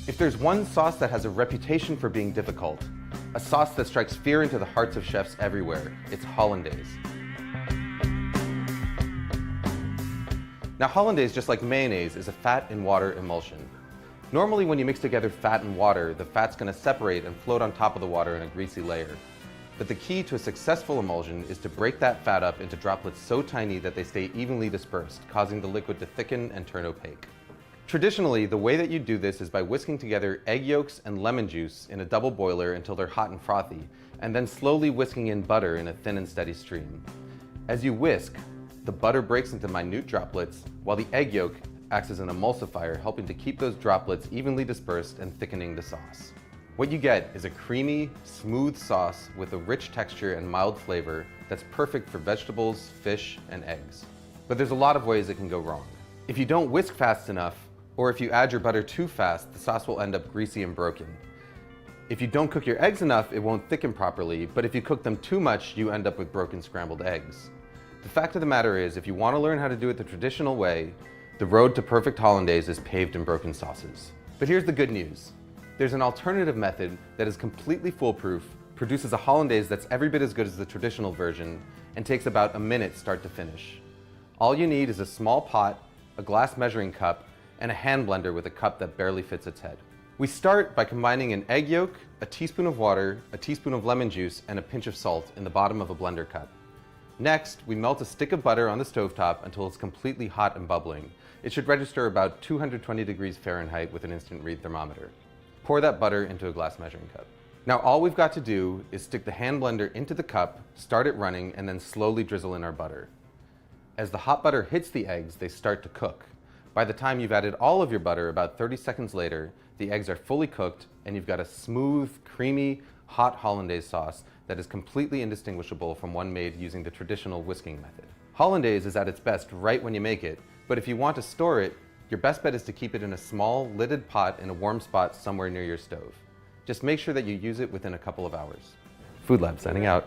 If there's one sauce that has a reputation for being difficult, a sauce that strikes fear into the hearts of chefs everywhere, it's Hollandaise. Now Hollandaise, just like mayonnaise, is a fat and water emulsion. Normally when you mix together fat and water, the fat's going to separate and float on top of the water in a greasy layer. But the key to a successful emulsion is to break that fat up into droplets so tiny that they stay evenly dispersed, causing the liquid to thicken and turn opaque. Traditionally, the way that you do this is by whisking together egg yolks and lemon juice in a double boiler until they're hot and frothy, and then slowly whisking in butter in a thin and steady stream. As you whisk, the butter breaks into minute droplets, while the egg yolk acts as an emulsifier, helping to keep those droplets evenly dispersed and thickening the sauce. What you get is a creamy, smooth sauce with a rich texture and mild flavor that's perfect for vegetables, fish, and eggs. But there's a lot of ways it can go wrong. If you don't whisk fast enough, or if you add your butter too fast, the sauce will end up greasy and broken. If you don't cook your eggs enough, it won't thicken properly, but if you cook them too much, you end up with broken scrambled eggs. The fact of the matter is, if you want to learn how to do it the traditional way, the road to perfect Hollandaise is paved in broken sauces. But here's the good news. There's an alternative method that is completely foolproof, produces a Hollandaise that's every bit as good as the traditional version, and takes about a minute start to finish. All you need is a small pot, a glass measuring cup, and a hand blender with a cup that barely fits its head. We start by combining an egg yolk, a teaspoon of water, a teaspoon of lemon juice, and a pinch of salt in the bottom of a blender cup. Next, we melt a stick of butter on the stovetop until it's completely hot and bubbling. It should register about 220 degrees Fahrenheit with an instant read thermometer. Pour that butter into a glass measuring cup. Now all we've got to do is stick the hand blender into the cup, start it running, and then slowly drizzle in our butter. As the hot butter hits the eggs, they start to cook. By the time you've added all of your butter, about 30 seconds later, the eggs are fully cooked and you've got a smooth, creamy, hot Hollandaise sauce that is completely indistinguishable from one made using the traditional whisking method. Hollandaise is at its best right when you make it, but if you want to store it, your best bet is to keep it in a small, lidded pot in a warm spot somewhere near your stove. Just make sure that you use it within a couple of hours. Food Lab signing out.